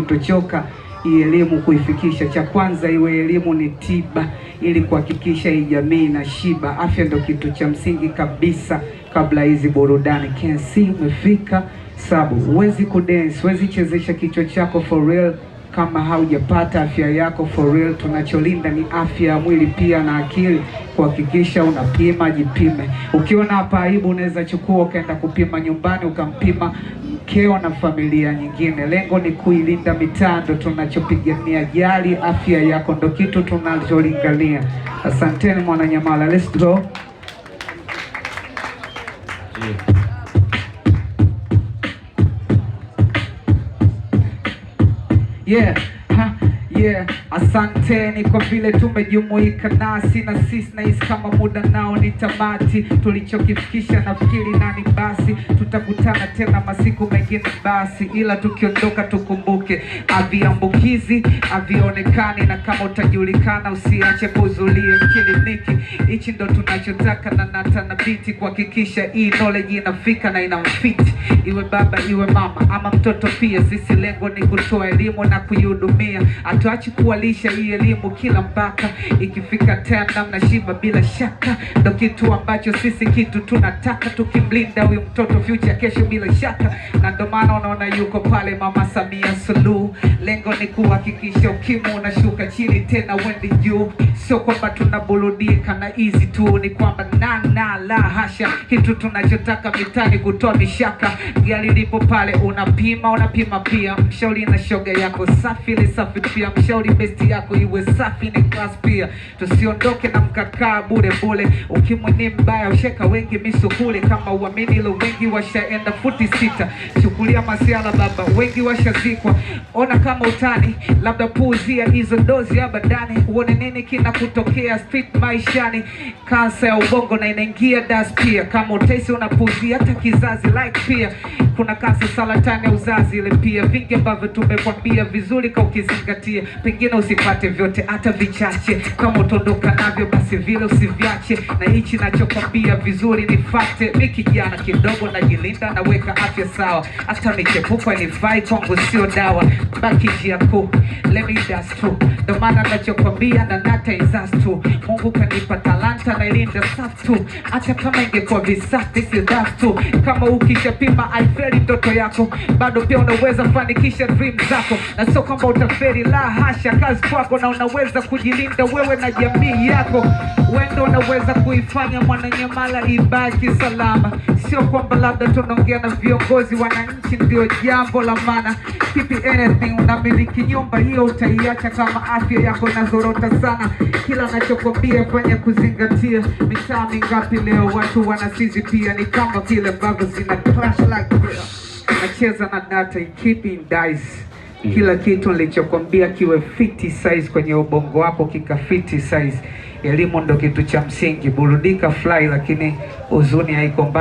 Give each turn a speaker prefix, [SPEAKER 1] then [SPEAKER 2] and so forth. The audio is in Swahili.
[SPEAKER 1] Tutochoka hii elimu kuifikisha. Cha kwanza iwe elimu ni tiba, ili kuhakikisha hii jamii inashiba. Afya ndio kitu cha msingi kabisa kabla hizi burudani. KNC umefika sabu, huwezi kudance, huwezi chezesha kichwa chako for real kama haujapata afya yako for real. Tunacholinda ni afya ya mwili pia na akili, kuhakikisha unapima, jipime. Ukiona hapa aibu, unaweza chukua ukaenda kupima nyumbani, ukampima mkeo na familia nyingine. Lengo ni kuilinda mitaa, ndo tunachopigania. Jali afya yako, ndo kitu tunacholingania. Asanteni Mwananyamala, let's go. Yeah, yeah, asanteni kwa vile tumejumuika nasi, na sisi nahisi kama muda nao ni tamati. Tulichokifikisha nafikiri nani basi, tutakutana tena masiku mengine basi, ila tukiondoka tukumbuke aviambukizi avionekani, na kama utajulikana usiache kuzulia kliniki. Hichi ndo tunachotaka na natanabiti, kuhakikisha hii knowledge inafika na inamfiti, iwe baba iwe mama ama mtoto pia. Sisi lengo ni kutoa elimu na kuihudumia, hatuachi kuwalisha hii elimu kila mpaka. Ikifika time namna shiba bila shaka, ndo kitu ambacho sisi kitu tunataka, tukimlinda huyu mtoto future kesho bila shaka. Na ndo maana unaona yuko pale Mama Samia Suluhu. Lengo ni kuhakikisha ukimwi unashuka chini tena wendi juu. Sio kwamba tunaburudika na easy tu, ni kwamba la hasha, kitu tunachotaka mitani kutoa mishaka. Gari lipo pale unapima pia, mshauri na shoga yako safi ile safi pia, mshauri besti yako iwe safi ni class pia. Tusiondoke na mkakaa bure. Ukimwi ni mbaya, usheka wengi misukule, kama uamini lo wengi washaenda futi sita. Chukulia masiala baba, wengi washazikwa. Ona kama utani, labda puuzia hizo dozi ya badani, uone nini kina kutokea street maishani. Kansa ya ubongo na inaingia das pia, kama utesi unapuuzia hata kizazi like pia. Kuna kansa saratani ya uzazi ile pia, vingi ambavyo tumekwambia vizuri kwa ukizingatia. Pengine usipate vyote hata vichache, kama utondoka navyo basi vile usiviache. Na hichi nachokwambia vizuri nifate, mimi kijana kidogo najilinda, naweka afya sawa. Hata michepuko nifai kwangu sio dawa, baki njia kuu, let me dance too. Ndo maana nachokwambia na nata izas tu. Mungu kanipa talanta na ilinda safi tu, hata kama ingekuwa visafi si that tu. Kama ukishapima alferi ndoto yako, bado pia unaweza fanikisha dream zako. Na sio kwamba utaferi, la hasha, kazi kwako na unaweza kujilinda wewe na jamii yako. Wendo unaweza kuifanya Mwananyamala ibaki salama. Sio kwamba labda tunaongea na viongozi, wananchi ndio jambo la maana. Keep anything, unamiliki nyumba hiyo utaiacha kama afya yako nazorota sana. Kila nachokwambia fanya kuzingatia. Mitaa mingapi leo watu wanasizi pia, ni kama vile ambavyo zina clash like this. Nacheza na data, keeping dice. Kila kitu nilichokwambia kiwe fiti size kwenye ubongo wako, kikafiti size. Elimu ndo kitu cha msingi. Burudika fly, lakini huzuni haiko mbali.